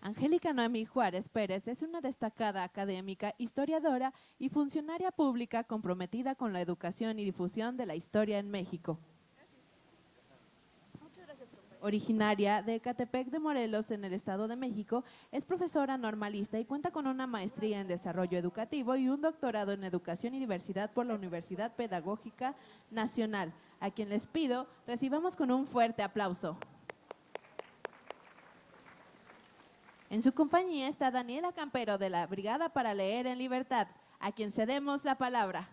Angélica Noemí Juárez Pérez es una destacada académica, historiadora y funcionaria pública comprometida con la educación y difusión de la historia en México. Originaria de Ecatepec de Morelos, en el Estado de México, es profesora normalista y cuenta con una maestría en desarrollo educativo y un doctorado en educación y diversidad por la Universidad Pedagógica Nacional, a quien les pido recibamos con un fuerte aplauso. En su compañía está Daniela Campero, de la Brigada para Leer en Libertad, a quien cedemos la palabra.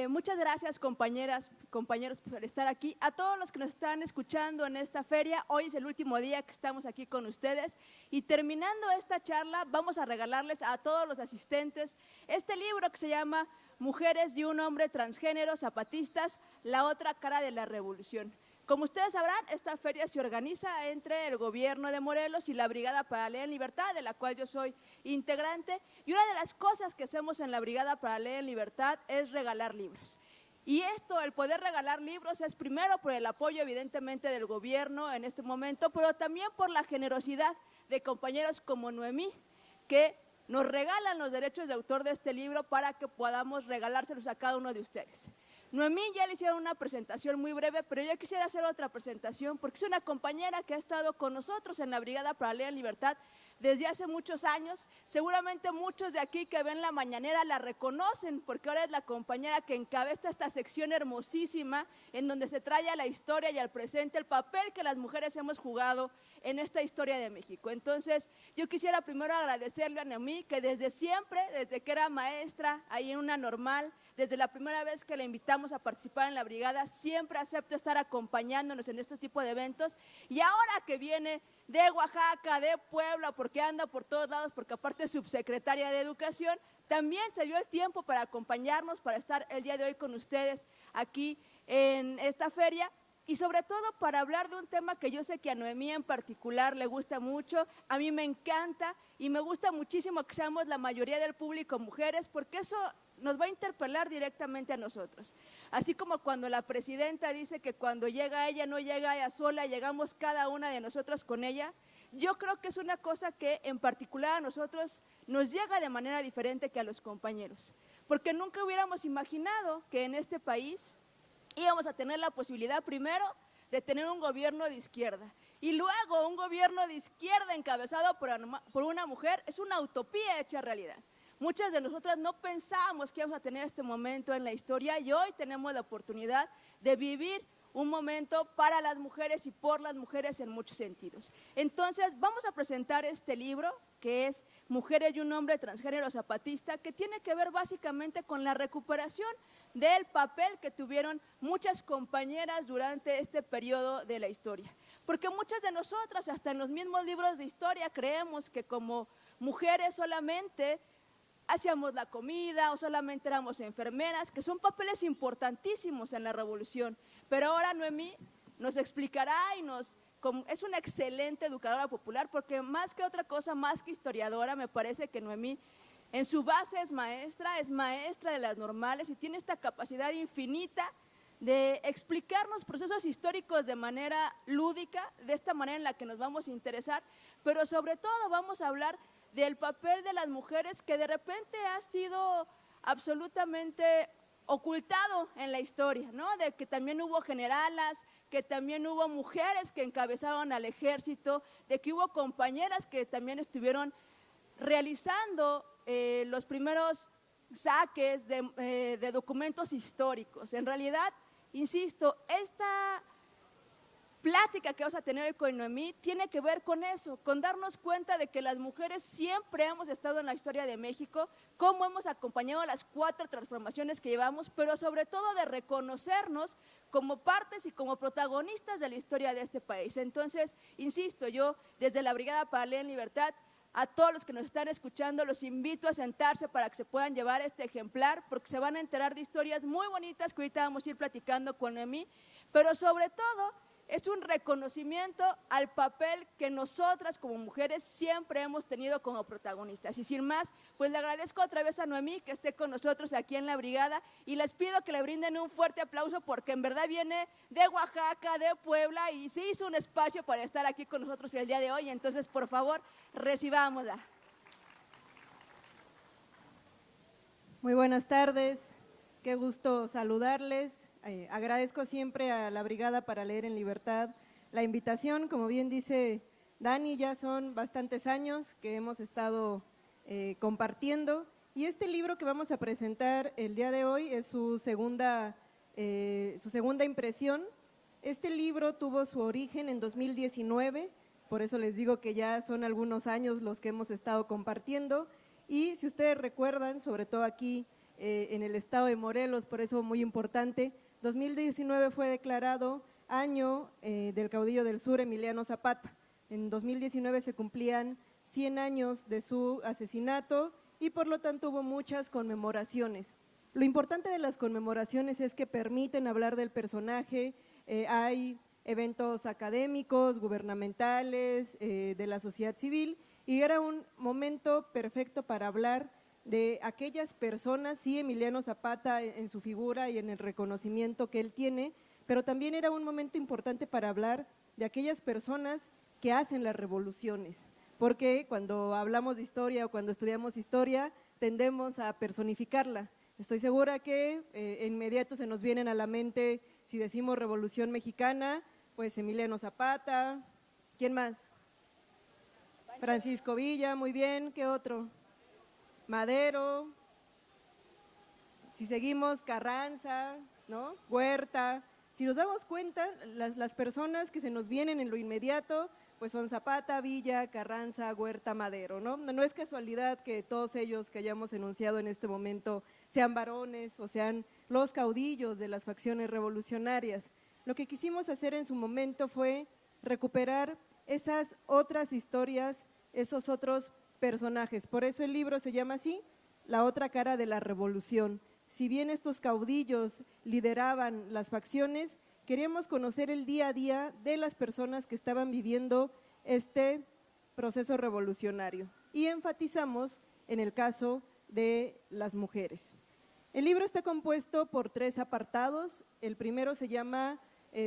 Muchas gracias, compañeras, compañeros, por estar aquí. A todos los que nos están escuchando en esta feria, hoy es el último día que estamos aquí con ustedes y terminando esta charla vamos a regalarles a todos los asistentes este libro que se llama Mujeres y un hombre transgénero, zapatistas, la otra cara de la revolución. Como ustedes sabrán, esta feria se organiza entre el gobierno de Morelos y la Brigada para Leer en Libertad, de la cual yo soy integrante, y una de las cosas que hacemos en la Brigada para Leer en Libertad es regalar libros. Y esto, el poder regalar libros, es primero por el apoyo evidentemente del gobierno en este momento, pero también por la generosidad de compañeros como Noemí, que nos regalan los derechos de autor de este libro para que podamos regalárselos a cada uno de ustedes. Noemí ya le hicieron una presentación muy breve, pero yo quisiera hacer otra presentación porque es una compañera que ha estado con nosotros en la Brigada para Leer en Libertad desde hace muchos años. Seguramente muchos de aquí que ven la mañanera la reconocen porque ahora es la compañera que encabeza esta sección hermosísima en donde se trae a la historia y al presente el papel que las mujeres hemos jugado en esta historia de México. Entonces, yo quisiera primero agradecerle a Noemí que desde siempre, desde que era maestra ahí en una normal, desde la primera vez que la invitamos a participar en la brigada, siempre acepta estar acompañándonos en este tipo de eventos y ahora que viene de Oaxaca, de Puebla, porque anda por todos lados, porque aparte es subsecretaria de Educación, también se dio el tiempo para acompañarnos, para estar el día de hoy con ustedes aquí en esta feria. Y sobre todo para hablar de un tema que yo sé que a Noemí en particular le gusta mucho, a mí me encanta y me gusta muchísimo que seamos la mayoría del público mujeres, porque eso nos va a interpelar directamente a nosotros. Así como cuando la presidenta dice que cuando llega ella no llega ella sola, llegamos cada una de nosotros con ella, yo creo que es una cosa que en particular a nosotros nos llega de manera diferente que a los compañeros, porque nunca hubiéramos imaginado que en este país íbamos a tener la posibilidad primero de tener un gobierno de izquierda y luego un gobierno de izquierda encabezado por una mujer. Es una utopía hecha realidad. Muchas de nosotras no pensábamos que íbamos a tener este momento en la historia y hoy tenemos la oportunidad de vivir un momento para las mujeres y por las mujeres en muchos sentidos. Entonces vamos a presentar este libro que es Mujeres y un hombre transgénero zapatista, que tiene que ver básicamente con la recuperación del papel que tuvieron muchas compañeras durante este periodo de la historia. Porque muchas de nosotras, hasta en los mismos libros de historia, creemos que como mujeres solamente hacíamos la comida o solamente éramos enfermeras, que son papeles importantísimos en la revolución. Pero ahora Noemí nos explicará y es una excelente educadora popular, porque más que otra cosa, más que historiadora, me parece que Noemí en su base es maestra de las normales y tiene esta capacidad infinita de explicarnos procesos históricos de manera lúdica, de esta manera en la que nos vamos a interesar, pero sobre todo vamos a hablar del papel de las mujeres que de repente ha sido absolutamente ocultado en la historia, ¿no? De que también hubo generalas, que también hubo mujeres que encabezaban al ejército, de que hubo compañeras que también estuvieron realizando los primeros saques de documentos históricos. En realidad, insisto, esta plática que vamos a tener con Noemí tiene que ver con eso, con darnos cuenta de que las mujeres siempre hemos estado en la historia de México, cómo hemos acompañado las 4 transformaciones que llevamos, pero sobre todo de reconocernos como partes y como protagonistas de la historia de este país. Entonces, insisto, yo desde la Brigada para Leer en Libertad, a todos los que nos están escuchando, los invito a sentarse para que se puedan llevar este ejemplar, porque se van a enterar de historias muy bonitas que ahorita vamos a ir platicando con Noemí, pero sobre todo es un reconocimiento al papel que nosotras como mujeres siempre hemos tenido como protagonistas. Y sin más, pues le agradezco otra vez a Noemí que esté con nosotros aquí en la brigada y les pido que le brinden un fuerte aplauso porque en verdad viene de Oaxaca, de Puebla y se hizo un espacio para estar aquí con nosotros el día de hoy. Entonces, por favor, recibámosla. Muy buenas tardes, qué gusto saludarles. Agradezco siempre a la Brigada para Leer en Libertad la invitación. Como bien dice Dani, ya son bastantes años que hemos estado compartiendo y este libro que vamos a presentar el día de hoy es su segunda impresión. Este libro tuvo su origen en 2019, por eso les digo que ya son algunos años los que hemos estado compartiendo y si ustedes recuerdan, sobre todo aquí en el estado de Morelos, por eso muy importante, 2019 fue declarado año del caudillo del sur, Emiliano Zapata. En 2019 se cumplían 100 años de su asesinato y por lo tanto hubo muchas conmemoraciones. Lo importante de las conmemoraciones es que permiten hablar del personaje, hay eventos académicos, gubernamentales, de la sociedad civil y era un momento perfecto para hablar de aquellas personas, sí, Emiliano Zapata en su figura y en el reconocimiento que él tiene, pero también era un momento importante para hablar de aquellas personas que hacen las revoluciones, porque cuando hablamos de historia o cuando estudiamos historia tendemos a personificarla. Estoy segura que inmediato se nos vienen a la mente, si decimos Revolución Mexicana, pues Emiliano Zapata, ¿quién más? Francisco Villa, muy bien, ¿qué otro? Madero, si seguimos Carranza, ¿no? Huerta. Si nos damos cuenta, las personas que se nos vienen en lo inmediato, pues son Zapata, Villa, Carranza, Huerta, Madero, ¿no? No es casualidad que todos ellos que hayamos enunciado en este momento sean varones o sean los caudillos de las facciones revolucionarias. Lo que quisimos hacer en su momento fue recuperar esas otras historias, esos otros personajes. Por eso el libro se llama así, La otra cara de la revolución. Si bien estos caudillos lideraban las facciones, queríamos conocer el día a día de las personas que estaban viviendo este proceso revolucionario y enfatizamos en el caso de las mujeres. El libro está compuesto por 3 apartados. El primero se llama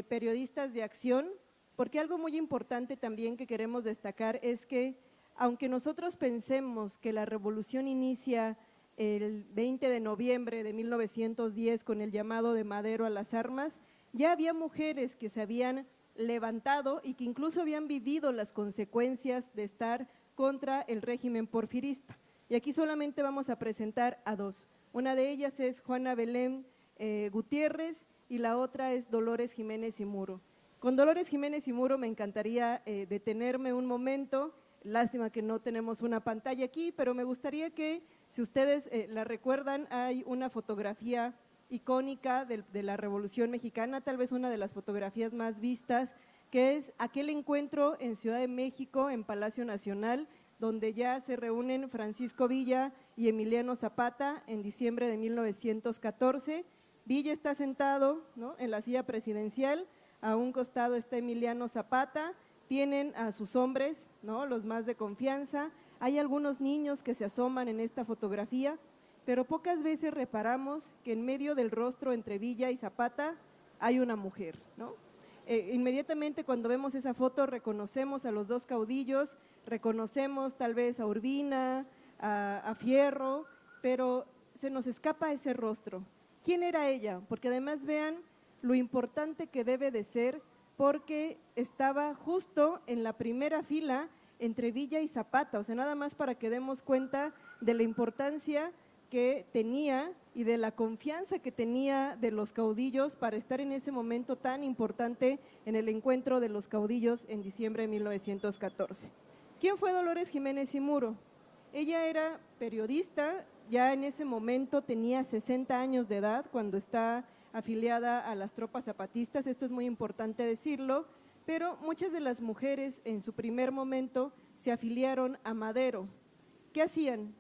Periodistas de Acción, porque algo muy importante también que queremos destacar es que aunque nosotros pensemos que la revolución inicia el 20 de noviembre de 1910 con el llamado de Madero a las armas, ya había mujeres que se habían levantado y que incluso habían vivido las consecuencias de estar contra el régimen porfirista. Y aquí solamente vamos a presentar a 2. Una de ellas es Juana Belén Gutiérrez y la otra es Dolores Jiménez y Muro. Con Dolores Jiménez y Muro me encantaría detenerme un momento. Lástima que no tenemos una pantalla aquí, pero me gustaría que, si ustedes la recuerdan, hay una fotografía icónica de la Revolución Mexicana, tal vez una de las fotografías más vistas, que es aquel encuentro en Ciudad de México, en Palacio Nacional, donde ya se reúnen Francisco Villa y Emiliano Zapata en diciembre de 1914. Villa está sentado, ¿no?, en la silla presidencial, a un costado está Emiliano Zapata, tienen a sus hombres, ¿no?, los más de confianza, hay algunos niños que se asoman en esta fotografía, pero pocas veces reparamos que en medio del rostro entre Villa y Zapata hay una mujer, ¿no? Inmediatamente cuando vemos esa foto reconocemos a los 2 caudillos, reconocemos tal vez a Urbina, a Fierro, pero se nos escapa ese rostro. ¿Quién era ella? Porque además vean lo importante que debe de ser, porque estaba justo en la primera fila entre Villa y Zapata, o sea, nada más para que demos cuenta de la importancia que tenía y de la confianza que tenía de los caudillos para estar en ese momento tan importante en el encuentro de los caudillos en diciembre de 1914. ¿Quién fue Dolores Jiménez y Muro? Ella era periodista, ya en ese momento tenía 60 años de edad cuando está afiliada a las tropas zapatistas, esto es muy importante decirlo, pero muchas de las mujeres en su primer momento se afiliaron a Madero. ¿Qué hacían?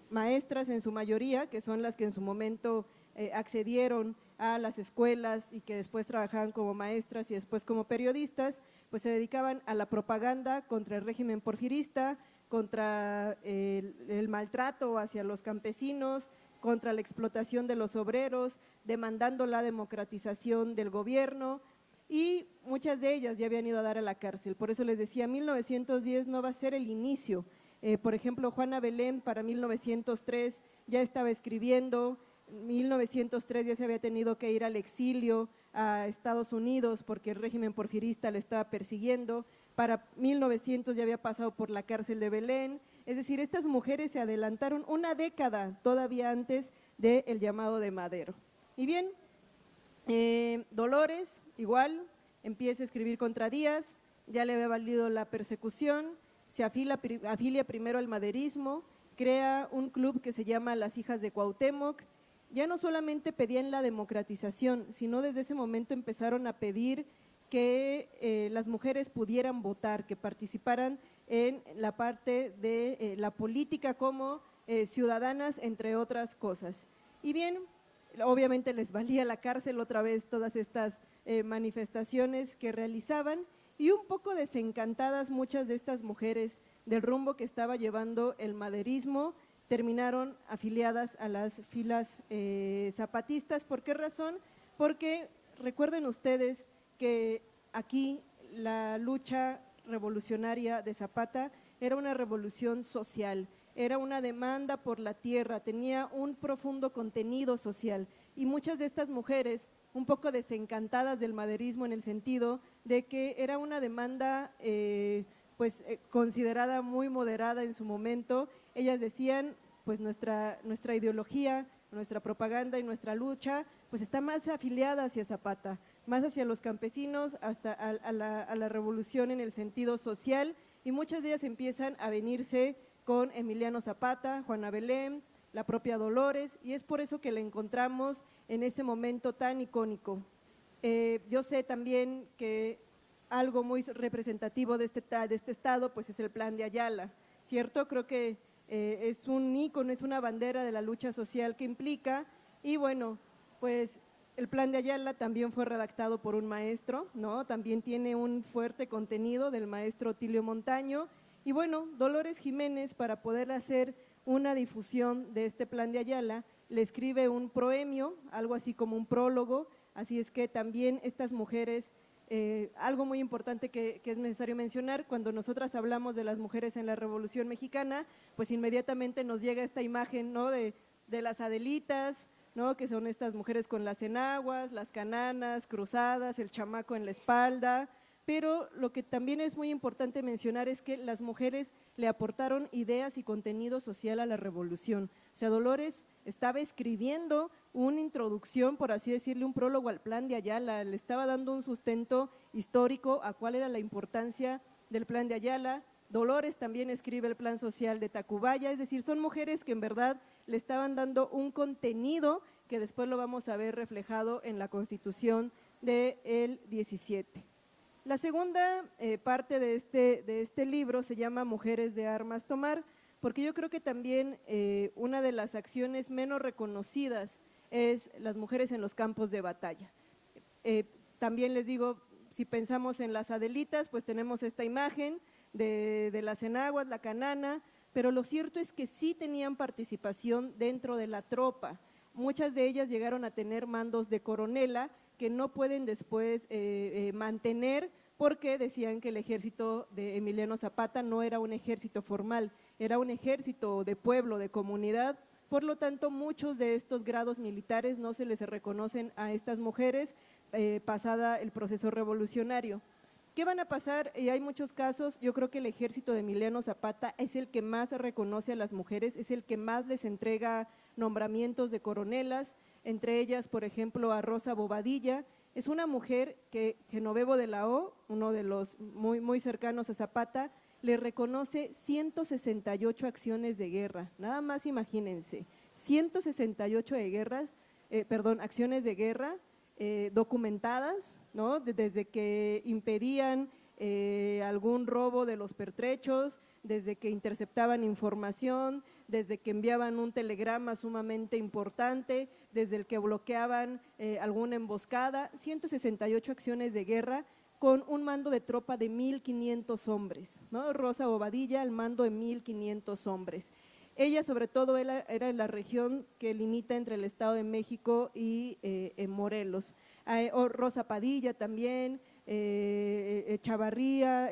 Maestras en su mayoría, que son las que en su momento accedieron a las escuelas y que después trabajaban como maestras y después como periodistas, pues se dedicaban a la propaganda contra el régimen porfirista, contra el maltrato hacia los campesinos, contra la explotación de los obreros, demandando la democratización del gobierno, y muchas de ellas ya habían ido a dar a la cárcel. Por eso les decía, 1910 no va a ser el inicio. Por ejemplo, Juana Belén para 1903 ya estaba escribiendo, 1903 ya se había tenido que ir al exilio a Estados Unidos porque el régimen porfirista le estaba persiguiendo, para 1900 ya había pasado por la cárcel de Belén. Es decir, estas mujeres se adelantaron una década todavía antes del llamado de Madero. Y bien, Dolores igual empieza a escribir contra Díaz, ya le había valido la persecución, se afilia primero al maderismo, crea un club que se llama Las Hijas de Cuauhtémoc. Ya no solamente pedían la democratización, sino desde ese momento empezaron a pedir que las mujeres pudieran votar, que participaran en la parte de la política como ciudadanas, entre otras cosas. Y bien, obviamente les valía la cárcel otra vez todas estas manifestaciones que realizaban, y un poco desencantadas muchas de estas mujeres del rumbo que estaba llevando el maderismo, terminaron afiliadas a las filas zapatistas. ¿Por qué razón? Porque recuerden ustedes que aquí la lucha revolucionaria de Zapata era una revolución social, era una demanda por la tierra, tenía un profundo contenido social, y muchas de estas mujeres, un poco desencantadas del maderismo en el sentido de que era una demanda considerada muy moderada en su momento, ellas decían, pues nuestra ideología, nuestra propaganda y nuestra lucha pues está más afiliada hacia Zapata, más hacia los campesinos, hasta a la revolución en el sentido social, y muchas de ellas empiezan a venirse con Emiliano Zapata, Juana Belén, la propia Dolores, y es por eso que la encontramos en ese momento tan icónico. Yo sé también que algo muy representativo de este estado pues es el Plan de Ayala, ¿cierto? Creo que es un ícono, es una bandera de la lucha social que implica, y bueno, pues el Plan de Ayala también fue redactado por un maestro, ¿no? También tiene un fuerte contenido del maestro Otilio Montaño, y bueno, Dolores Jiménez, para poder hacer una difusión de este Plan de Ayala, le escribe un proemio, algo así como un prólogo, así es que también estas mujeres… algo muy importante que es necesario mencionar, cuando nosotras hablamos de las mujeres en la Revolución Mexicana, pues inmediatamente nos llega esta imagen, ¿no?, de las Adelitas, ¿no?, que son estas mujeres con las enaguas, las cananas cruzadas, el chamaco en la espalda, pero lo que también es muy importante mencionar es que las mujeres le aportaron ideas y contenido social a la revolución. O sea, Dolores estaba escribiendo una introducción, por así decirle, un prólogo al Plan de Ayala, le estaba dando un sustento histórico a cuál era la importancia del Plan de Ayala. Dolores también escribe el Plan Social de Tacubaya, es decir, son mujeres que en verdad le estaban dando un contenido que después lo vamos a ver reflejado en la Constitución del 17. La segunda parte de este libro se llama Mujeres de Armas Tomar, porque yo creo que también una de las acciones menos reconocidas es las mujeres en los campos de batalla. También les digo, si pensamos en las Adelitas, pues tenemos esta imagen de las enaguas, la canana, pero lo cierto es que sí tenían participación dentro de la tropa. Muchas de ellas llegaron a tener mandos de coronela que no pueden después mantener, porque decían que el ejército de Emiliano Zapata no era un ejército formal, era un ejército de pueblo, de comunidad. Por lo tanto, muchos de estos grados militares no se les reconocen a estas mujeres pasada el proceso revolucionario. ¿Qué van a pasar? Y hay muchos casos, yo creo que el ejército de Emiliano Zapata es el que más reconoce a las mujeres, es el que más les entrega nombramientos de coronelas, entre ellas, por ejemplo, a Rosa Bobadilla. Es una mujer que Genovevo de la O, uno de los muy cercanos a Zapata, le reconoce 168 acciones de guerra, nada más imagínense, 168 acciones de guerra documentadas, ¿no?, desde que impedían algún robo de los pertrechos, desde que interceptaban información, desde que enviaban un telegrama sumamente importante, desde el que bloqueaban alguna emboscada, 168 acciones de guerra con un mando de tropa de 1,500 hombres, ¿no? Rosa Bobadilla al mando de 1,500 hombres. Ella sobre todo era en la región que limita entre el Estado de México y Morelos. Rosa Padilla también, Chavarría,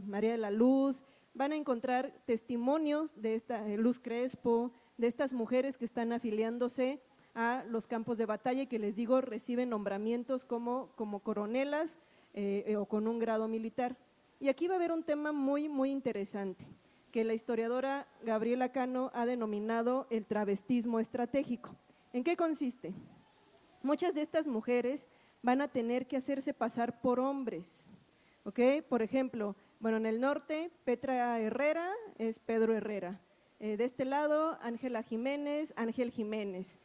María de la Luz, van a encontrar testimonios de esta Luz Crespo, de estas mujeres que están afiliándose a los campos de batalla y que les digo reciben nombramientos como coronelas o con un grado militar. Y aquí va a haber un tema muy interesante, que la historiadora Gabriela Cano ha denominado el travestismo estratégico. ¿En qué consiste? Muchas de estas mujeres van a tener que hacerse pasar por hombres, ¿ok? Por ejemplo, bueno, en el norte, Petra Herrera es Pedro Herrera. De este lado, Ángela Jiménez, Ángel Jiménez.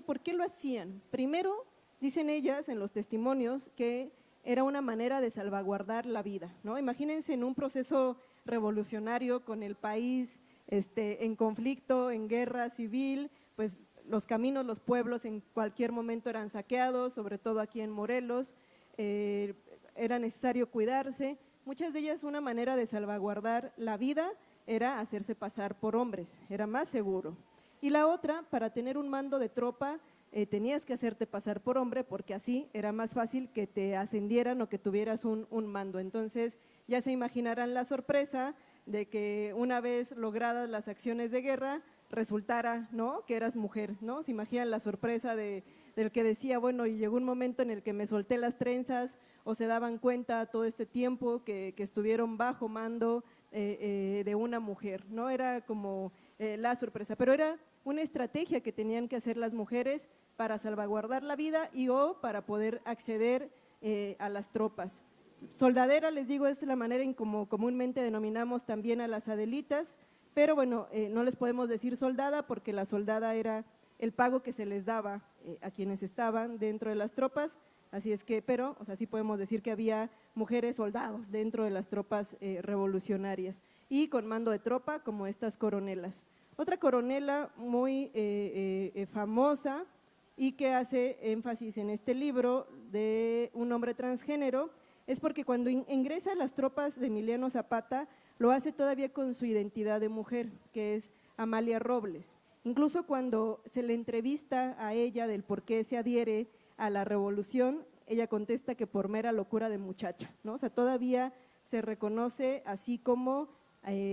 ¿Por qué lo hacían? Primero, dicen ellas en los testimonios que era una manera de salvaguardar la vida, ¿no? Imagínense en un proceso revolucionario con el país en conflicto, en guerra civil, pues los caminos, los pueblos en cualquier momento eran saqueados, sobre todo aquí en Morelos, era necesario cuidarse. Muchas de ellas una manera de salvaguardar la vida era hacerse pasar por hombres, era más seguro. Y la otra, para tener un mando de tropa, tenías que hacerte pasar por hombre porque así era más fácil que te ascendieran o que tuvieras un mando. Entonces ya se imaginarán la sorpresa de que una vez logradas las acciones de guerra resultara, ¿no?, que eras mujer, ¿no? Se imaginan la sorpresa del que decía, bueno, y llegó un momento en el que me solté las trenzas o se daban cuenta todo este tiempo que estuvieron bajo mando de una mujer, ¿no? Era como la sorpresa, pero era una estrategia que tenían que hacer las mujeres para salvaguardar la vida y o para poder acceder a las tropas. Soldadera, les digo, es la manera en como comúnmente denominamos también a las adelitas, pero bueno, no les podemos decir soldada porque la soldada era el pago que se les daba a quienes estaban dentro de las tropas, así es que, pero, o sea, sí podemos decir que había mujeres soldados dentro de las tropas revolucionarias y con mando de tropa como estas coronelas. Otra coronela muy famosa y que hace énfasis en este libro de un hombre transgénero es porque cuando ingresa a las tropas de Emiliano Zapata lo hace todavía con su identidad de mujer, que es Amalia Robles. Incluso cuando se le entrevista a ella del por qué se adhiere a la revolución, ella contesta que por mera locura de muchacha, ¿no? O sea, todavía se reconoce así como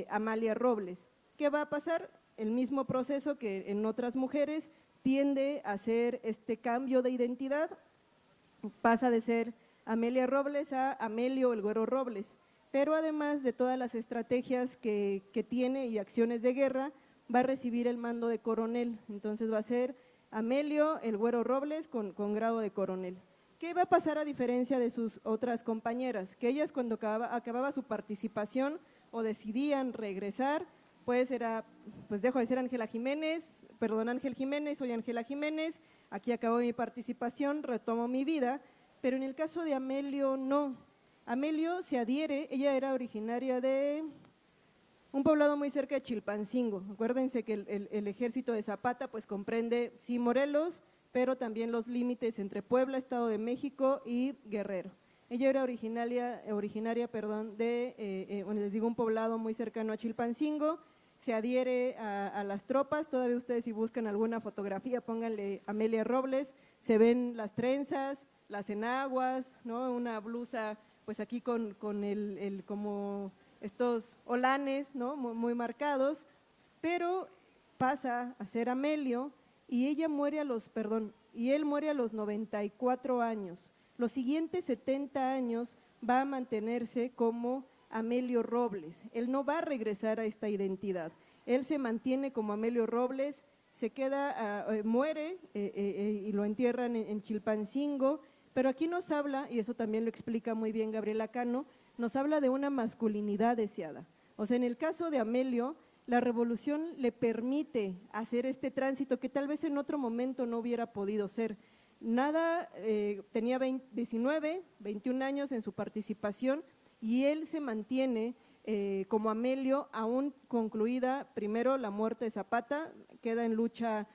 Amalia Robles. ¿Qué va a pasar? El mismo proceso que en otras mujeres tiende a hacer este cambio de identidad, pasa de ser Amelia Robles a Amelio el Güero Robles, pero además de todas las estrategias que tiene y acciones de guerra, va a recibir el mando de coronel, entonces va a ser Amelio el Güero Robles con grado de coronel. ¿Qué va a pasar a diferencia de sus otras compañeras? Que ellas cuando acababa su participación o decidían regresar, pues dejo de ser Ángel Jiménez, soy Ángela Jiménez, aquí acabó mi participación, retomo mi vida, pero en el caso de Amelio no. Amelio se adhiere, ella era originaria de un poblado muy cerca de Chilpancingo. Acuérdense que el ejército de Zapata pues comprende sí Morelos, pero también los límites entre Puebla, Estado de México y Guerrero. Ella era originaria de, les digo, un poblado muy cercano a Chilpancingo, se adhiere a las tropas, todavía ustedes si buscan alguna fotografía, pónganle Amelia Robles, se ven las trenzas, las enaguas, ¿no? Una blusa pues aquí con como estos olanes, ¿no? Muy marcados, pero pasa a ser Amelio y él muere a los 94 años. Los siguientes 70 años va a mantenerse como Amelio Robles, él no va a regresar a esta identidad, él se mantiene como Amelio Robles, se queda, muere y lo entierran en Chilpancingo, pero aquí nos habla, y eso también lo explica muy bien Gabriela Cano, nos habla de una masculinidad deseada. O sea, en el caso de Amelio, la revolución le permite hacer este tránsito que tal vez en otro momento no hubiera podido ser. Tenía 19, 21 años en su participación y él se mantiene como Amelio, aún concluida primero la muerte de Zapata, queda en lucha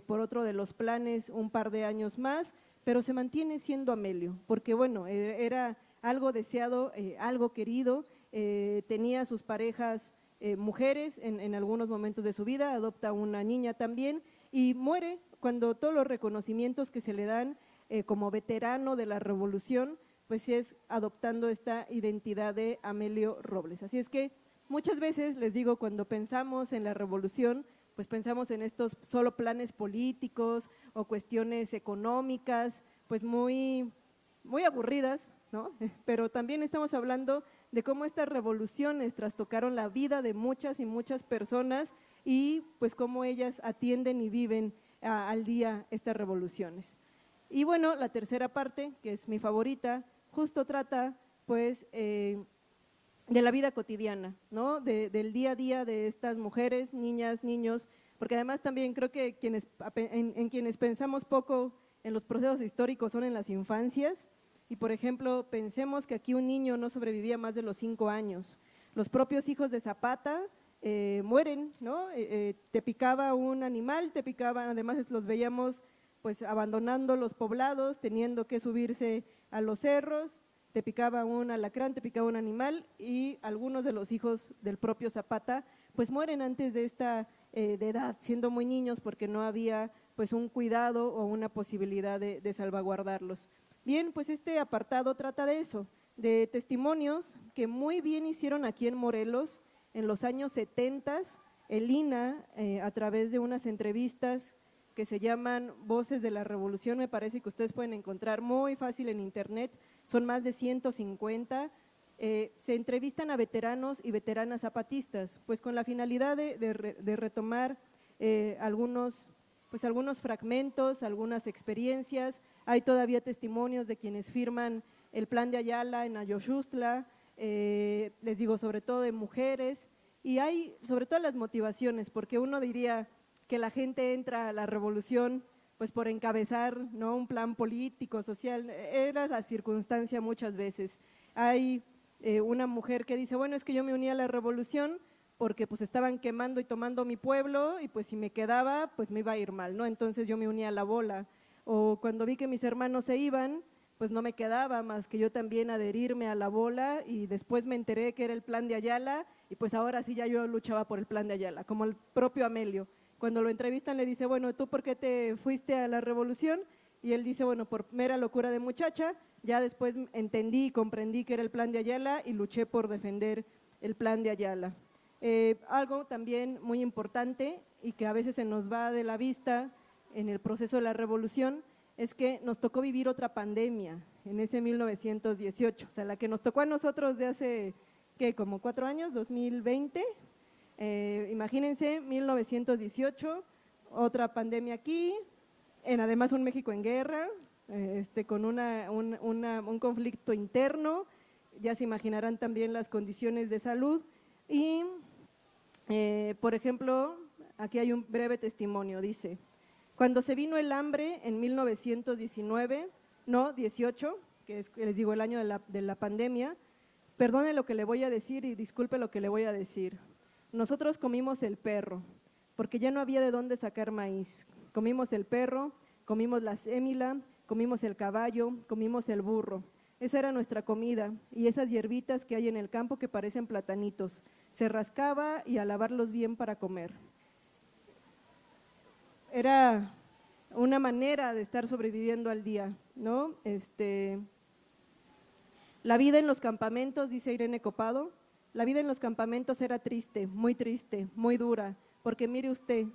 por otro de los planes un par de años más, pero se mantiene siendo Amelio, porque bueno, era algo deseado, algo querido, tenía sus parejas mujeres en algunos momentos de su vida, adopta una niña también y muere cuando todos los reconocimientos que se le dan como veterano de la revolución, pues es adoptando esta identidad de Amelio Robles. Así es que muchas veces, les digo, cuando pensamos en la revolución, pues pensamos en estos solo planes políticos o cuestiones económicas, pues muy aburridas, ¿no? Pero también estamos hablando de cómo estas revoluciones trastocaron la vida de muchas y muchas personas y pues cómo ellas atienden y viven al día estas revoluciones. Y bueno, la tercera parte, que es mi favorita, justo trata pues de la vida cotidiana, ¿no? Del día a día de estas mujeres, niñas, niños, porque además también creo que en quienes pensamos poco en los procesos históricos son en las infancias, y por ejemplo, pensemos que aquí un niño no sobrevivía más de los 5 años, los propios hijos de Zapata mueren, ¿no? Te picaba un animal, te picaban, además los veíamos pues abandonando los poblados, teniendo que subirse a los cerros, te picaba un alacrán, te picaba un animal y algunos de los hijos del propio Zapata pues mueren antes de esta de edad, siendo muy niños porque no había pues un cuidado o una posibilidad de salvaguardarlos. Bien, pues este apartado trata de eso, de testimonios que muy bien hicieron aquí en Morelos en los años 70, el INA a través de unas entrevistas que se llaman Voces de la Revolución, me parece que ustedes pueden encontrar muy fácil en internet, son más de 150, se entrevistan a veteranos y veteranas zapatistas, pues con la finalidad de retomar algunos fragmentos, algunas experiencias, hay todavía testimonios de quienes firman el Plan de Ayala en Ayoxustla, les digo sobre todo de mujeres, y hay sobre todo las motivaciones, porque uno diría que la gente entra a la revolución pues por encabezar, ¿no?, un plan político, social, era la circunstancia muchas veces. Hay una mujer que dice, bueno, es que yo me uní a la revolución porque pues estaban quemando y tomando mi pueblo y pues si me quedaba pues me iba a ir mal, ¿no? Entonces yo me uní a la bola. O cuando vi que mis hermanos se iban, pues no me quedaba más que yo también adherirme a la bola y después me enteré que era el Plan de Ayala y pues ahora sí ya yo luchaba por el Plan de Ayala, como el propio Amelio. Cuando lo entrevistan le dice, bueno, ¿tú por qué te fuiste a la revolución? Y él dice, bueno, por mera locura de muchacha, ya después entendí y comprendí que era el Plan de Ayala y luché por defender el Plan de Ayala. Algo también muy importante y que a veces se nos va de la vista en el proceso de la revolución es que nos tocó vivir otra pandemia en ese 1918, o sea, la que nos tocó a nosotros de hace, ¿qué?, como 4 años, 2020, imagínense, 1918, otra pandemia aquí, además un México en guerra, con un conflicto interno, ya se imaginarán también las condiciones de salud y, por ejemplo, aquí hay un breve testimonio, dice, cuando se vino el hambre en 1919, no, 18, que es, les digo, el año de la pandemia, perdone lo que le voy a decir y disculpe lo que le voy a decir, nosotros comimos el perro, porque ya no había de dónde sacar maíz, comimos el perro, comimos la sémila, comimos el caballo, comimos el burro, esa era nuestra comida y esas hierbitas que hay en el campo que parecen platanitos, se rascaba y a lavarlos bien para comer. Era una manera de estar sobreviviendo al día, ¿no? La vida en los campamentos, dice Irene Copado, la vida en los campamentos era triste, muy dura, porque mire usted,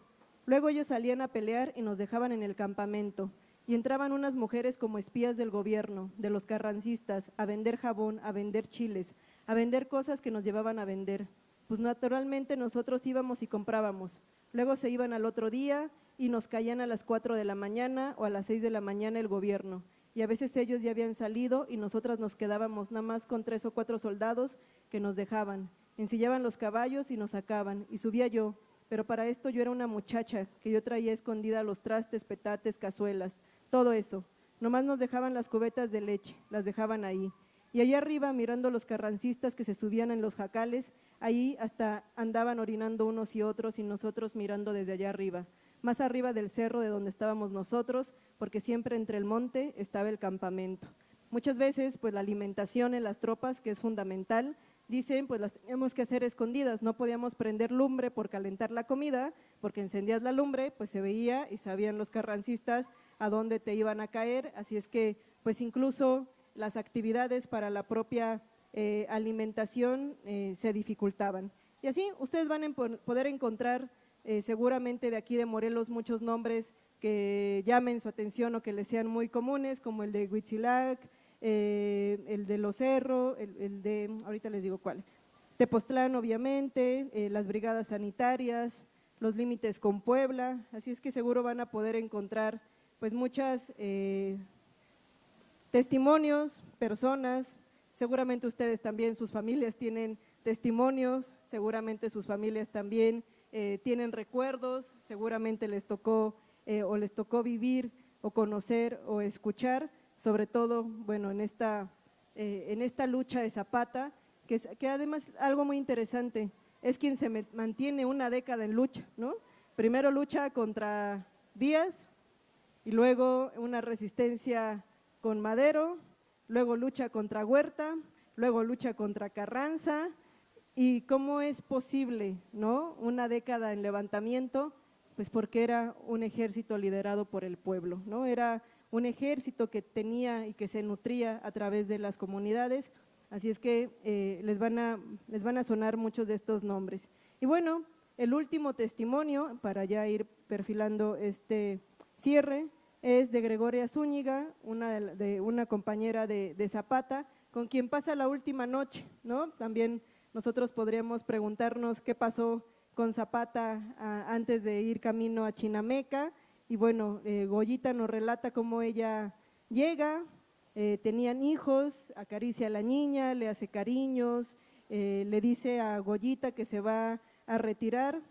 luego ellos salían a pelear y nos dejaban en el campamento, y entraban unas mujeres como espías del gobierno, de los carrancistas, a vender jabón, a vender chiles, a vender cosas que nos llevaban a vender. Pues naturalmente nosotros íbamos y comprábamos, luego se iban al otro día y nos caían a las 4 de la mañana o a las 6 de la mañana el gobierno, y a veces ellos ya habían salido y nosotras nos quedábamos nada más con 3 o 4 soldados que nos dejaban, ensillaban los caballos y nos sacaban, y subía yo, pero para esto yo era una muchacha que yo traía escondida los trastes, petates, cazuelas, todo eso, nomás nos dejaban las cubetas de leche, las dejaban ahí, Y allá arriba, mirando los carrancistas que se subían en los jacales, ahí hasta andaban orinando unos y otros y nosotros mirando desde allá arriba, más arriba del cerro de donde estábamos nosotros, porque siempre entre el monte estaba el campamento. Muchas veces, pues la alimentación en las tropas, que es fundamental, dicen, pues las teníamos que hacer escondidas, no podíamos prender lumbre por calentar la comida, porque encendías la lumbre, pues se veía y sabían los carrancistas a dónde te iban a caer, así es que pues incluso las actividades para la propia alimentación se dificultaban. Y así ustedes van a poder encontrar seguramente de aquí de Morelos muchos nombres que llamen su atención o que les sean muy comunes, como el de Huitzilac, el de Los Cerro, el de, ahorita les digo cuál, Tepoztlán obviamente, las brigadas sanitarias, los límites con Puebla, así es que seguro van a poder encontrar pues muchas testimonios, personas, seguramente ustedes también, sus familias tienen testimonios, seguramente sus familias también tienen recuerdos, seguramente les tocó o les tocó vivir o conocer o escuchar, sobre todo, bueno, en esta lucha de Zapata, que además algo muy interesante, es quien se mantiene una década en lucha, ¿no? Primero lucha contra Díaz y luego una resistencia con Madero, luego lucha contra Huerta, luego lucha contra Carranza, y cómo es posible, ¿no? Una década en levantamiento, pues porque era un ejército liderado por el pueblo, ¿no? Era un ejército que tenía y que se nutría a través de las comunidades, así es que les van a sonar muchos de estos nombres. Y bueno, el último testimonio, para ya ir perfilando este cierre, es de Gregoria Zúñiga, una compañera de Zapata, con quien pasa la última noche, ¿no? También nosotros podríamos preguntarnos qué pasó con Zapata antes de ir camino a Chinameca, y bueno, Goyita nos relata cómo ella llega, tenían hijos, acaricia a la niña, le hace cariños, le dice a Goyita que se va a retirar.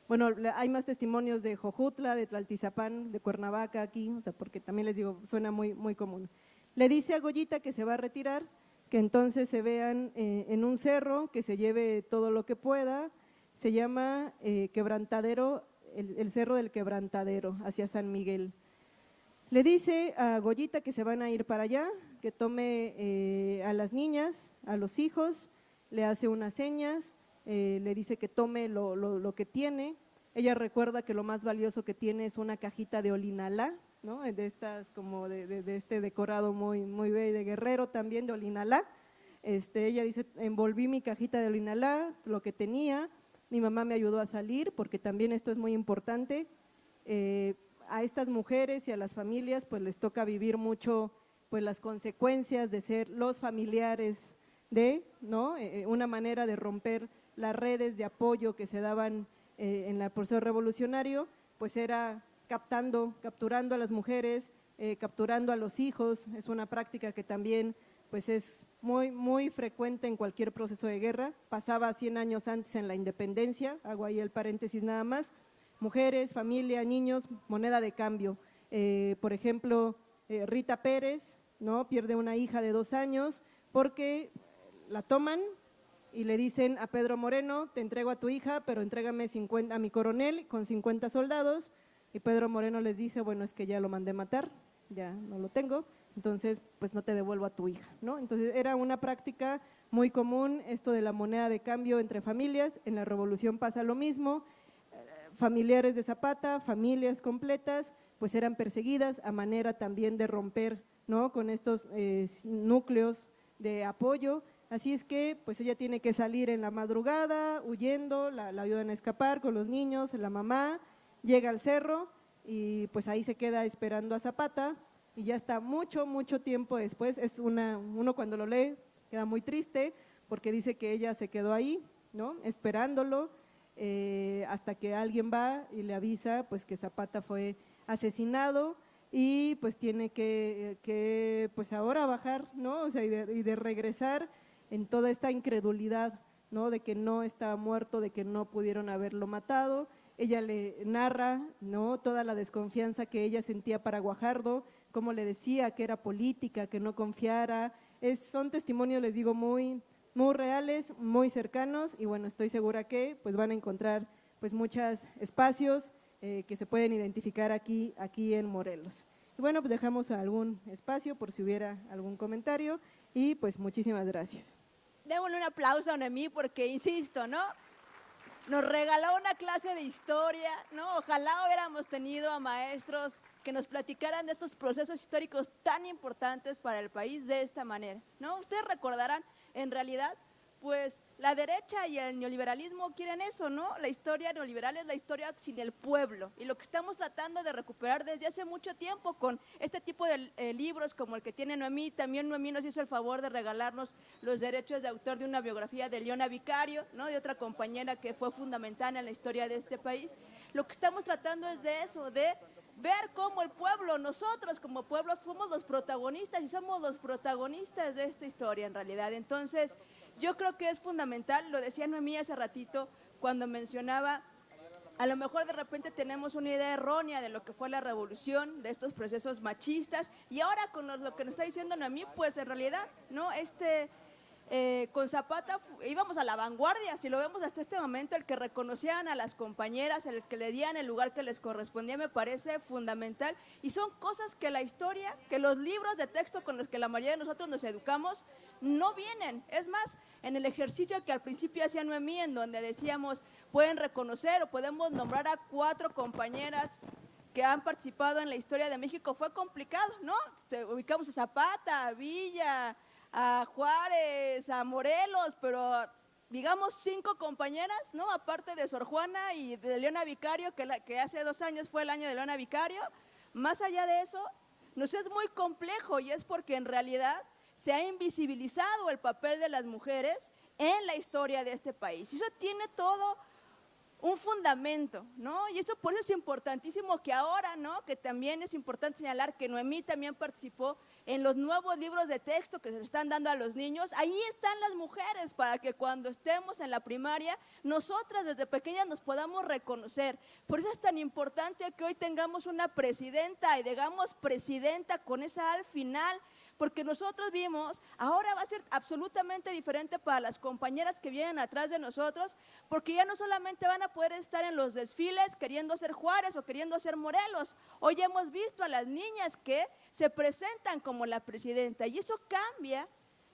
Bueno, hay más testimonios de Jojutla, de Tlaltizapán, de Cuernavaca aquí, o sea, porque también les digo, suena muy, muy común. Le dice a Goyita que se va a retirar, que entonces se vean en un cerro, que se lleve todo lo que pueda, se llama Quebrantadero, el Cerro del Quebrantadero, hacia San Miguel. Le dice a Goyita que se van a ir para allá, que tome a las niñas, a los hijos, le hace unas señas, le dice que tome lo que tiene. Ella recuerda que lo más valioso que tiene es una cajita de olinalá, ¿no? De estas como de este decorado muy, muy bello, de guerrero también, de olinalá. Ella dice, envolví mi cajita de olinalá, lo que tenía, mi mamá me ayudó a salir, porque también esto es muy importante, a estas mujeres y a las familias pues les toca vivir mucho pues las consecuencias de ser los familiares de, ¿no? Una manera de romper las redes de apoyo que se daban en el proceso revolucionario, pues era capturando a las mujeres, capturando a los hijos. Es una práctica que también pues es muy, muy frecuente en cualquier proceso de guerra. Pasaba 100 años antes en la independencia, hago ahí el paréntesis nada más. Mujeres, familia, niños, moneda de cambio. Por ejemplo, Rita Pérez, ¿no? Pierde una hija de 2 años porque la toman y le dicen a Pedro Moreno, te entrego a tu hija, pero entrégame a mi coronel con 50 soldados, y Pedro Moreno les dice, bueno, es que ya lo mandé matar, ya no lo tengo, entonces pues no te devuelvo a tu hija, ¿no? Entonces era una práctica muy común esto de la moneda de cambio entre familias. En la revolución pasa lo mismo, familiares de Zapata, familias completas, pues eran perseguidas a manera también de romper, ¿no? Con estos núcleos de apoyo. Así es que pues ella tiene que salir en la madrugada huyendo, la ayudan a escapar con los niños, la mamá, llega al cerro y pues ahí se queda esperando a Zapata, y ya está mucho, mucho tiempo después. Es uno cuando lo lee queda muy triste porque dice que ella se quedó ahí, ¿no? Esperándolo hasta que alguien va y le avisa pues que Zapata fue asesinado, y pues tiene que pues ahora bajar, ¿no? O sea, y de regresar en toda esta incredulidad, ¿no? De que no estaba muerto, de que no pudieron haberlo matado. Ella le narra, ¿no? Toda la desconfianza que ella sentía para Guajardo, cómo le decía que era política, que no confiara. Son testimonios, les digo, muy reales, muy cercanos, y bueno, estoy segura que pues van a encontrar pues muchos espacios que se pueden identificar aquí en Morelos. Y bueno, pues dejamos algún espacio por si hubiera algún comentario, y pues muchísimas gracias. Démosle un aplauso a Noemí porque, insisto, ¿no? Nos regaló una clase de historia, ¿no? Ojalá hubiéramos tenido a maestros que nos platicaran de estos procesos históricos tan importantes para el país de esta manera, ¿no? Ustedes recordarán, en realidad, pues la derecha y el neoliberalismo quieren eso, ¿no? La historia neoliberal es la historia sin el pueblo, y lo que estamos tratando de recuperar desde hace mucho tiempo con este tipo de libros como el que tiene Noemí. También Noemí nos hizo el favor de regalarnos los derechos de autor de una biografía de Leona Vicario, ¿no? De otra compañera que fue fundamental en la historia de este país. Lo que estamos tratando es de eso, de ver cómo el pueblo, nosotros como pueblo, fuimos los protagonistas y somos los protagonistas de esta historia en realidad. Entonces, yo creo que es fundamental, lo decía Noemí hace ratito cuando mencionaba, a lo mejor de repente tenemos una idea errónea de lo que fue la revolución, de estos procesos machistas, y ahora con lo que nos está diciendo Noemí, pues en realidad, ¿no? Con Zapata íbamos a la vanguardia, si lo vemos hasta este momento, el que reconocían a las compañeras, el que le dieran el lugar que les correspondía, me parece fundamental, y son cosas que la historia, que los libros de texto con los que la mayoría de nosotros nos educamos no vienen. Es más, en el ejercicio que al principio hacía Noemí, en donde decíamos, pueden reconocer o podemos nombrar a 4 compañeras que han participado en la historia de México, fue complicado, ¿no? Ubicamos a Zapata, a Villa, a Juárez, a Morelos, pero digamos 5 compañeras, ¿no? Aparte de Sor Juana y de Leona Vicario, que hace 2 años fue el año de Leona Vicario. Más allá de eso, nos es muy complejo, y es porque en realidad se ha invisibilizado el papel de las mujeres en la historia de este país. Y eso tiene todo un fundamento, ¿no? Y eso por eso es importantísimo que ahora, ¿no? Que también es importante señalar que Noemí también participó en los nuevos libros de texto que se le están dando a los niños. Ahí están las mujeres para que cuando estemos en la primaria, nosotras desde pequeñas nos podamos reconocer. Por eso es tan importante que hoy tengamos una presidenta y digamos presidenta con esa al final, porque nosotros vimos, ahora va a ser absolutamente diferente para las compañeras que vienen atrás de nosotros, porque ya no solamente van a poder estar en los desfiles queriendo ser Juárez o queriendo ser Morelos. Hoy hemos visto a las niñas que se presentan como la presidenta, y eso cambia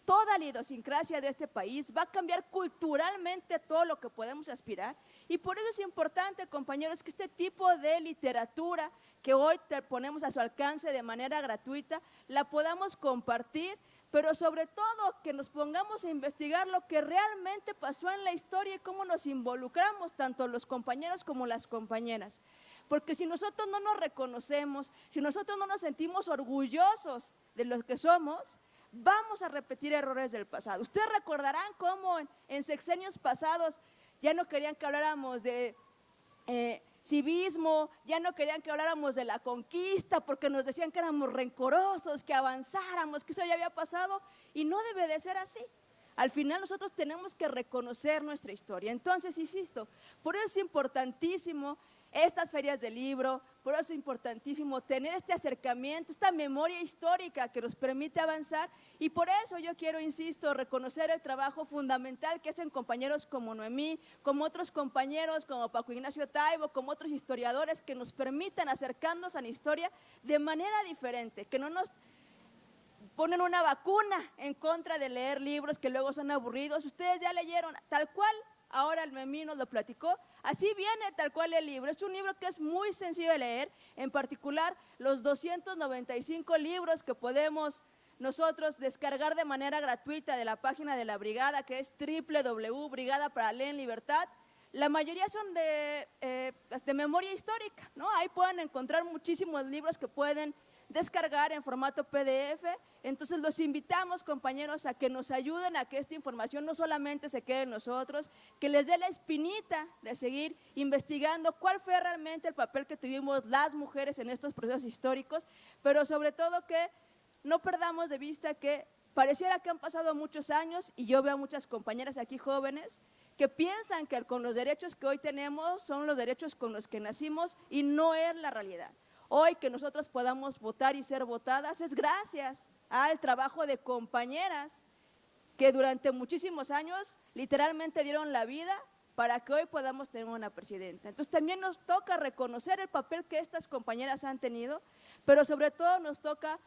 toda la idiosincrasia de este país, va a cambiar culturalmente todo lo que podemos aspirar, y por eso es importante, compañeros, que este tipo de literatura que hoy te ponemos a su alcance de manera gratuita, la podamos compartir, pero sobre todo que nos pongamos a investigar lo que realmente pasó en la historia y cómo nos involucramos tanto los compañeros como las compañeras. Porque si nosotros no nos reconocemos, si nosotros no nos sentimos orgullosos de lo que somos, vamos a repetir errores del pasado. Ustedes recordarán cómo en sexenios pasados ya no querían que habláramos de civismo, ya no querían que habláramos de la conquista porque nos decían que éramos rencorosos, que avanzáramos, que eso ya había pasado, y no debe de ser así. Al final nosotros tenemos que reconocer nuestra historia. Entonces, insisto, por eso es importantísimo estas ferias del libro, por eso es importantísimo tener este acercamiento, esta memoria histórica que nos permite avanzar, y por eso yo quiero, insisto, reconocer el trabajo fundamental que hacen compañeros como Noemí, como otros compañeros como Paco Ignacio Taibo, como otros historiadores que nos permitan acercarnos a la historia de manera diferente, que no nos ponen una vacuna en contra de leer libros que luego son aburridos. Ustedes ya leyeron tal cual, ahora el Noemí nos lo platicó, así viene tal cual el libro. Es un libro que es muy sencillo de leer, en particular los 295 libros que podemos nosotros descargar de manera gratuita de la página de la Brigada, que es www.brigada para Leer en Libertad. La mayoría son de memoria histórica, ¿no? Ahí pueden encontrar muchísimos libros que pueden descargar en formato PDF. Entonces los invitamos, compañeros, a que nos ayuden a que esta información no solamente se quede en nosotros, que les dé la espinita de seguir investigando cuál fue realmente el papel que tuvimos las mujeres en estos procesos históricos, pero sobre todo que no perdamos de vista que pareciera que han pasado muchos años, y yo veo a muchas compañeras aquí jóvenes que piensan que con los derechos que hoy tenemos son los derechos con los que nacimos, y no es la realidad. hoy que nosotros podamos votar y ser votadas es gracias al trabajo de compañeras que durante muchísimos años literalmente dieron la vida para que hoy podamos tener una presidenta. Entonces también nos toca reconocer el papel que estas compañeras han tenido, pero sobre todo nos toca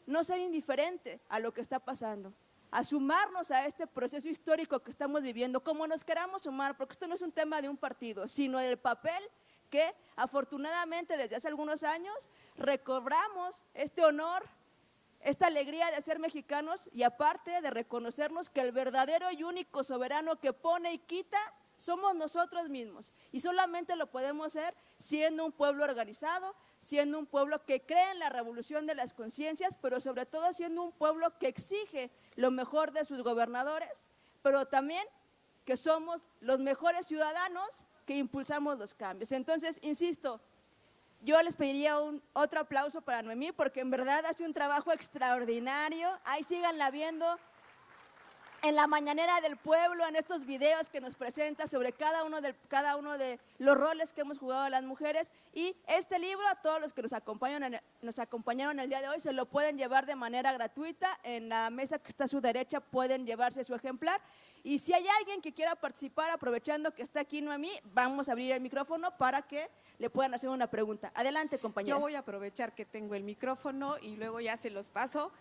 no ser indiferente a lo que está pasando, a sumarnos a este proceso histórico que estamos viviendo, como nos queramos sumar, porque esto no es un tema de un partido, sino del papel que afortunadamente desde hace algunos años recobramos este honor, esta alegría de ser mexicanos y aparte de reconocernos que el verdadero y único soberano que pone y quita somos nosotros mismos y solamente lo podemos hacer siendo un pueblo organizado, siendo un pueblo que cree en la revolución de las conciencias, pero sobre todo siendo un pueblo que exige lo mejor de sus gobernadores, pero también que somos los mejores ciudadanos que impulsamos los cambios. Entonces, insisto, yo les pediría otro aplauso para Noemí, porque en verdad hace un trabajo extraordinario. Ahí síganla viendo en la mañanera del pueblo, en estos videos que nos presenta sobre cada uno de los roles que hemos jugado las mujeres. Y este libro, a todos los que nos acompañaron el día de hoy, se lo pueden llevar de manera gratuita. En la mesa que está a su derecha pueden llevarse su ejemplar. Y si hay alguien que quiera participar, aprovechando que está aquí Noemí, vamos a abrir el micrófono para que le puedan hacer una pregunta. Adelante, compañera. Yo voy a aprovechar que tengo el micrófono y luego ya se los paso.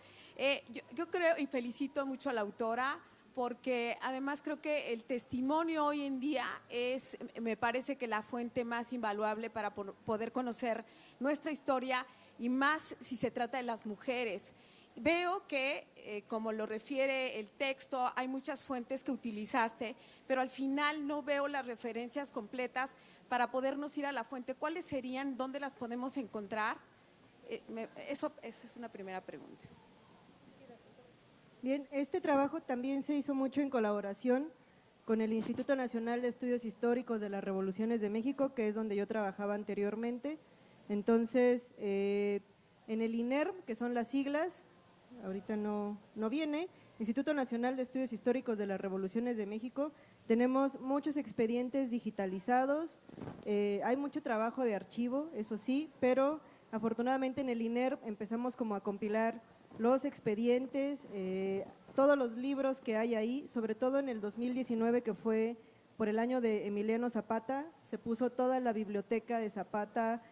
Yo creo y felicito mucho a la autora, porque además creo que el testimonio hoy en día me parece que la fuente más invaluable para poder conocer nuestra historia y más si se trata de las mujeres. Veo que, como lo refiere el texto, hay muchas fuentes que utilizaste, pero al final no veo las referencias completas para podernos ir a la fuente. ¿Cuáles serían? ¿Dónde las podemos encontrar? Esa es una primera pregunta. Bien, este trabajo también se hizo mucho en colaboración con el Instituto Nacional de Estudios Históricos de las Revoluciones de México, que es donde yo trabajaba anteriormente. Entonces, en el INERM, que son las siglas, ahorita no viene, Instituto Nacional de Estudios Históricos de las Revoluciones de México, tenemos muchos expedientes digitalizados, hay mucho trabajo de archivo, eso sí, pero afortunadamente en el INERM empezamos como a compilar los expedientes, todos los libros que hay ahí, sobre todo en el 2019, que fue por el año de Emiliano Zapata, se puso toda la biblioteca de Zapata,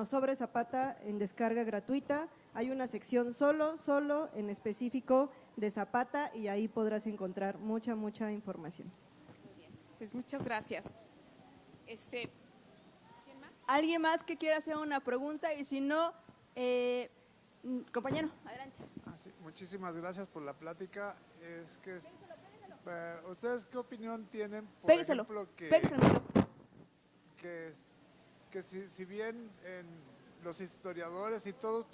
sobre Zapata en descarga gratuita. Hay una sección solo en específico de Zapata y ahí podrás encontrar mucha información. Muy bien, pues muchas gracias. ¿Quién más? ¿Alguien más que quiera hacer una pregunta? Y si no, compañero, adelante. Sí, muchísimas gracias por la plática. ¿Ustedes qué opinión tienen, por ejemplo, que si bien en los historiadores y todos,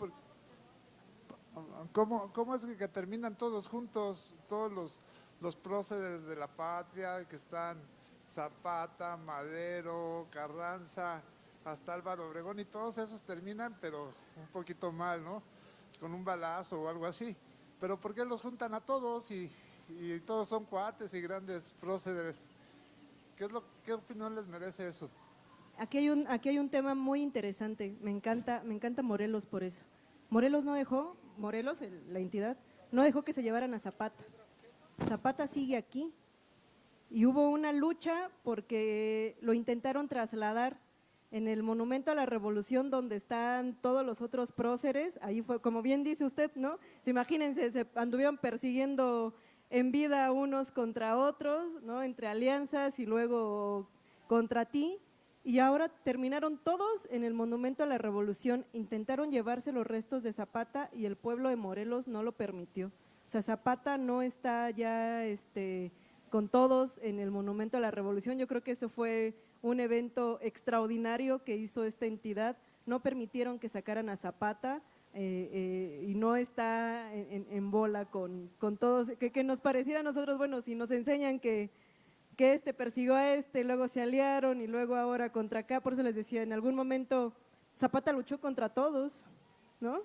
¿cómo es que terminan todos juntos, todos los próceres de la patria, que están Zapata, Madero, Carranza, hasta Álvaro Obregón, y todos esos terminan, pero un poquito mal, ¿no?, con un balazo o algo así? Pero ¿por qué los juntan a todos y todos son cuates y grandes próceres? ¿Qué opinión les merece eso? Aquí hay un tema muy interesante, me encanta Morelos por eso. Morelos, la entidad, no dejó que se llevaran a Zapata. Zapata sigue aquí y hubo una lucha porque lo intentaron trasladar en el Monumento a la Revolución, donde están todos los otros próceres. Ahí fue, como bien dice usted, ¿no? Imagínense, se anduvieron persiguiendo en vida unos contra otros, ¿no?, entre alianzas y luego contra ti. Y ahora terminaron todos en el Monumento a la Revolución, intentaron llevarse los restos de Zapata y el pueblo de Morelos no lo permitió. O sea, Zapata no está ya con todos en el Monumento a la Revolución. Yo creo que eso fue un evento extraordinario que hizo esta entidad. No permitieron que sacaran a Zapata y no está en bola con todos, que nos pareciera a nosotros, bueno, si nos enseñan que persiguió a luego se aliaron y luego ahora contra acá. Por eso les decía, en algún momento Zapata luchó contra todos, ¿no?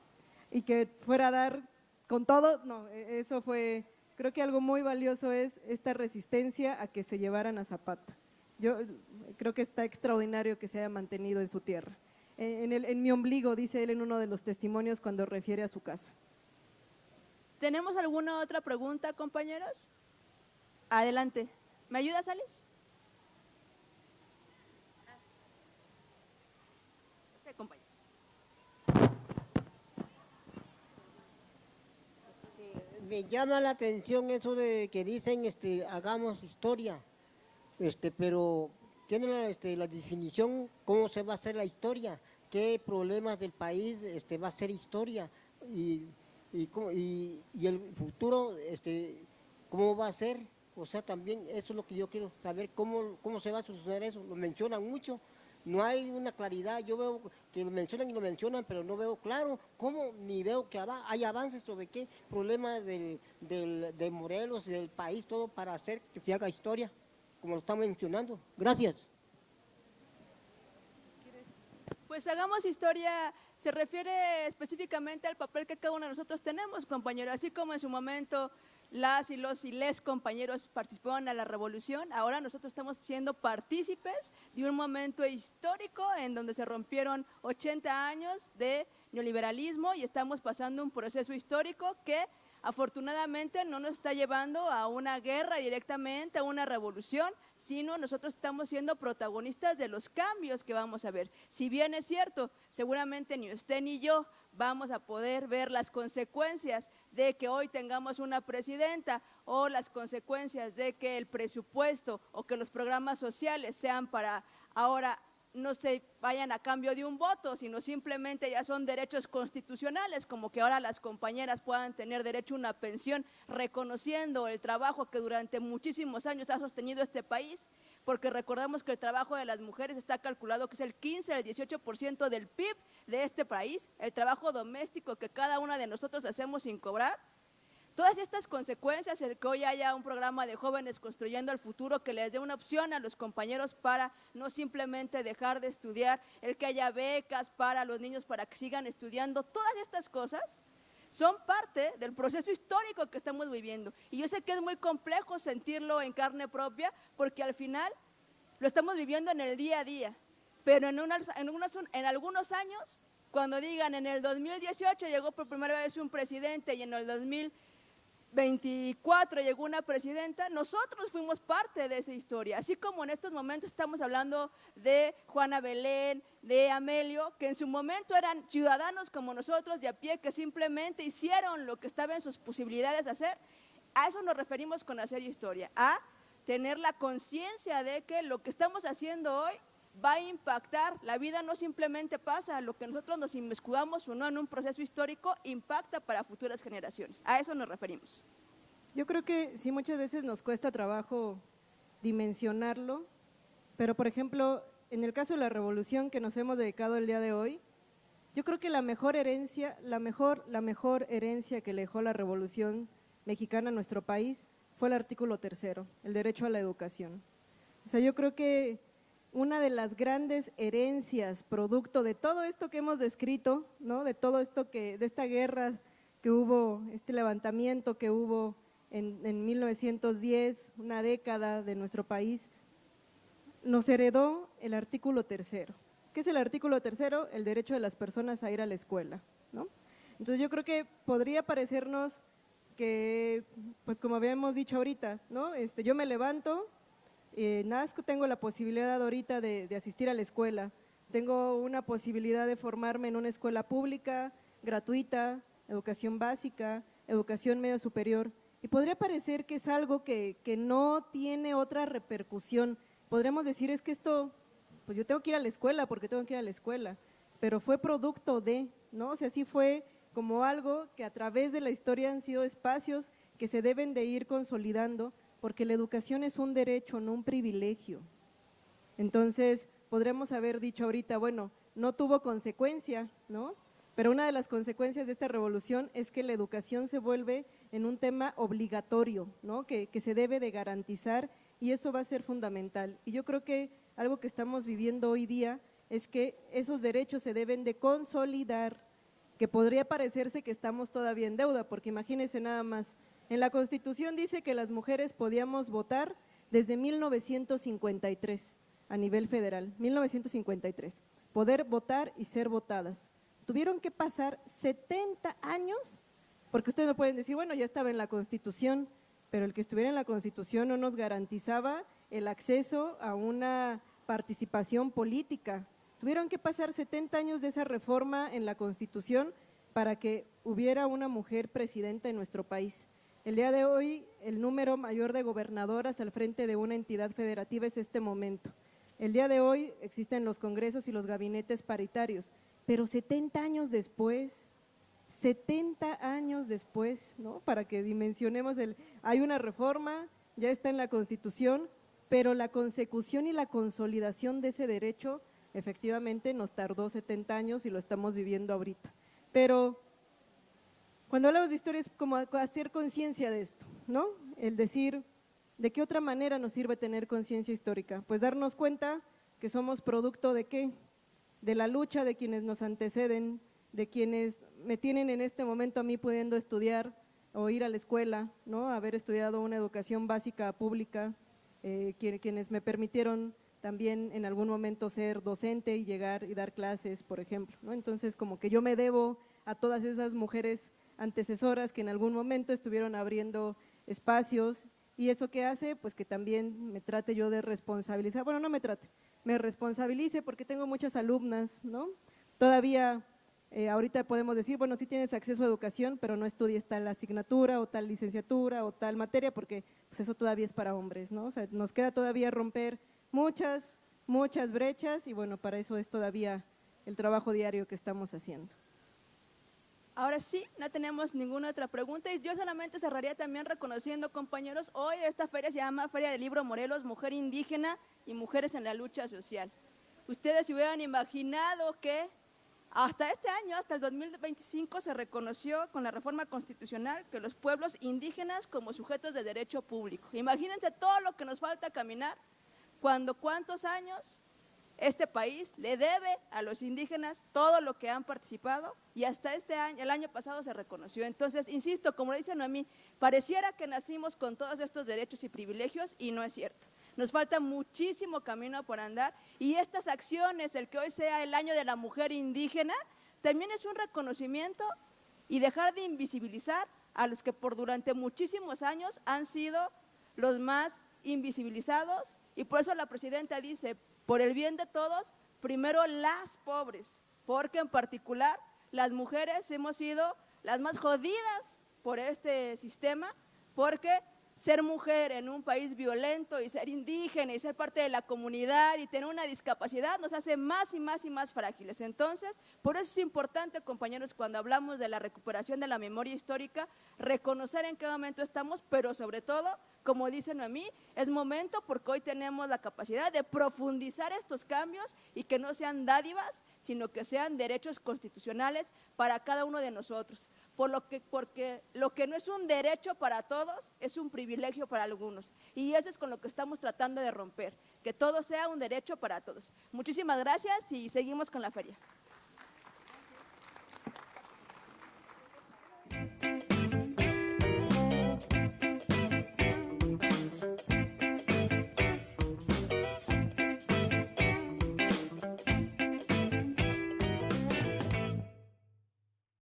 Y que fuera a dar con todo, no, eso fue, creo que algo muy valioso es esta resistencia a que se llevaran a Zapata. Yo creo que está extraordinario que se haya mantenido en su tierra. en mi ombligo, dice él en uno de los testimonios cuando refiere a su casa. ¿Tenemos alguna otra pregunta, compañeros? Adelante. ¿Me ayudas, Alice? Compañero. Me llama la atención eso de que dicen hagamos historia, pero tiene la definición cómo se va a hacer la historia, qué problemas del país va a ser historia y el futuro cómo va a ser. O sea, también eso es lo que yo quiero saber, cómo se va a suceder eso. Lo mencionan mucho, no hay una claridad. Yo veo que lo mencionan, pero no veo claro cómo, ni veo que hay avances sobre qué problemas de Morelos, del país, todo para hacer que se haga historia, como lo están mencionando. Gracias. Pues hagamos historia, se refiere específicamente al papel que cada uno de nosotros tenemos, compañero, así como en su momento las y los y les compañeros participaron en la revolución, ahora nosotros estamos siendo partícipes de un momento histórico en donde se rompieron 80 años de neoliberalismo y estamos pasando un proceso histórico que afortunadamente no nos está llevando a una guerra directamente, a una revolución, sino nosotros estamos siendo protagonistas de los cambios que vamos a ver. Si bien es cierto, seguramente ni usted ni yo vamos a poder ver las consecuencias de que hoy tengamos una presidenta o las consecuencias de que el presupuesto o que los programas sociales sean para ahora no se vayan a cambio de un voto, sino simplemente ya son derechos constitucionales, como que ahora las compañeras puedan tener derecho a una pensión reconociendo el trabajo que durante muchísimos años ha sostenido este país, porque recordemos que el trabajo de las mujeres está calculado que es el 15 al 18% del PIB de este país, el trabajo doméstico que cada una de nosotros hacemos sin cobrar. Todas estas consecuencias, el que hoy haya un programa de jóvenes construyendo el futuro que les dé una opción a los compañeros para no simplemente dejar de estudiar, el que haya becas para los niños para que sigan estudiando, todas estas cosas son parte del proceso histórico que estamos viviendo. Y yo sé que es muy complejo sentirlo en carne propia porque al final lo estamos viviendo en el día a día, pero en algunos años, cuando digan en el 2018 llegó por primera vez un presidente y en el 2024 llegó una presidenta, nosotros fuimos parte de esa historia, así como en estos momentos estamos hablando de Juana Belén, de Amelio, que en su momento eran ciudadanos como nosotros de a pie, que simplemente hicieron lo que estaba en sus posibilidades de hacer. A eso nos referimos con hacer historia, a tener la conciencia de que lo que estamos haciendo hoy va a impactar, la vida no simplemente pasa, lo que nosotros nos inmiscuamos o no en un proceso histórico impacta para futuras generaciones, a eso nos referimos. Yo creo que sí, muchas veces nos cuesta trabajo dimensionarlo, pero por ejemplo, en el caso de la revolución que nos hemos dedicado el día de hoy, yo creo que la mejor herencia que le dejó la revolución mexicana a nuestro país fue el artículo 3º, el derecho a la educación. O sea, yo creo que una de las grandes herencias producto de todo esto que hemos descrito, ¿no? De todo esto de esta guerra que hubo, este levantamiento que hubo en 1910, una década de nuestro país, nos heredó el artículo 3º. ¿Qué es el artículo 3º? El derecho de las personas a ir a la escuela, ¿no? Entonces yo creo que podría parecernos que, pues como habíamos dicho ahorita, ¿no? Yo me levanto, nazco, tengo la posibilidad ahorita de asistir a la escuela, tengo una posibilidad de formarme en una escuela pública, gratuita, educación básica, educación medio superior, y podría parecer que es algo que no tiene otra repercusión. Podríamos decir es que esto, pues yo tengo que ir a la escuela porque tengo que ir a la escuela, pero fue producto de, ¿no? O sea, sí fue como algo que a través de la historia han sido espacios que se deben de ir consolidando, porque la educación es un derecho, no un privilegio. Entonces, podremos haber dicho ahorita, bueno, no tuvo consecuencia, ¿no? Pero una de las consecuencias de esta revolución es que la educación se vuelve en un tema obligatorio, ¿no? Que se debe de garantizar y eso va a ser fundamental. Y yo creo que algo que estamos viviendo hoy día es que esos derechos se deben de consolidar, que podría parecerse que estamos todavía en deuda, porque imagínense nada más, en la Constitución dice que las mujeres podíamos votar desde 1953 a nivel federal, 1953. poder votar y ser votadas. Tuvieron que pasar 70 años, porque ustedes me pueden decir, bueno, ya estaba en la Constitución, pero el que estuviera en la Constitución no nos garantizaba el acceso a una participación política. Tuvieron que pasar 70 años de esa reforma en la Constitución para que hubiera una mujer presidenta en nuestro país. El día de hoy, el número mayor de gobernadoras al frente de una entidad federativa es este momento. El día de hoy existen los congresos y los gabinetes paritarios, pero 70 años después, ¿no? Para que dimensionemos, hay una reforma, ya está en la Constitución, pero la consecución y la consolidación de ese derecho efectivamente nos tardó 70 años y lo estamos viviendo ahorita. Pero cuando hablamos de historia es como hacer conciencia de esto, ¿no? El decir, ¿de qué otra manera nos sirve tener conciencia histórica? Pues darnos cuenta que somos producto de ¿qué? De la lucha de quienes nos anteceden, de quienes me tienen en este momento a mí pudiendo estudiar o ir a la escuela, ¿no? Haber estudiado una educación básica pública, quienes me permitieron también en algún momento ser docente y llegar y dar clases, por ejemplo, ¿no? Entonces, como que yo me debo a todas esas mujeres antecesoras que en algún momento estuvieron abriendo espacios, y eso que hace, pues que también me trate yo de responsabilizar, bueno, no me trate, me responsabilice porque tengo muchas alumnas, ¿no? Todavía ahorita podemos decir, bueno, sí tienes acceso a educación, pero no estudies tal asignatura o tal licenciatura o tal materia porque pues eso todavía es para hombres, ¿no? O sea, nos queda todavía romper muchas brechas y bueno, para eso es todavía el trabajo diario que estamos haciendo. Ahora sí, no tenemos ninguna otra pregunta y yo solamente cerraría también reconociendo, compañeros, hoy esta feria se llama Feria del Libro Morelos, Mujer Indígena y Mujeres en la Lucha Social. Ustedes se hubieran imaginado que hasta este año, hasta el 2025, se reconoció con la reforma constitucional que los pueblos indígenas como sujetos de derecho público. Imagínense todo lo que nos falta caminar, cuando cuántos años este país le debe a los indígenas todo lo que han participado y hasta este año, el año pasado se reconoció. Entonces, insisto, como le dicen a mí, pareciera que nacimos con todos estos derechos y privilegios y no es cierto. Nos falta muchísimo camino por andar y estas acciones, el que hoy sea el año de la mujer indígena, también es un reconocimiento y dejar de invisibilizar a los que durante muchísimos años han sido los más invisibilizados y por eso la presidenta dice, por el bien de todos, primero las pobres, porque en particular las mujeres hemos sido las más jodidas por este sistema, porque ser mujer en un país violento y ser indígena y ser parte de la comunidad y tener una discapacidad nos hace más y más y más frágiles. Entonces, por eso es importante, compañeros, cuando hablamos de la recuperación de la memoria histórica, reconocer en qué momento estamos, pero sobre todo, como dicen a mí, es momento porque hoy tenemos la capacidad de profundizar estos cambios y que no sean dádivas, sino que sean derechos constitucionales para cada uno de nosotros. Porque lo que no es un derecho para todos es un privilegio para algunos y eso es con lo que estamos tratando de romper, que todo sea un derecho para todos. Muchísimas gracias y seguimos con la feria.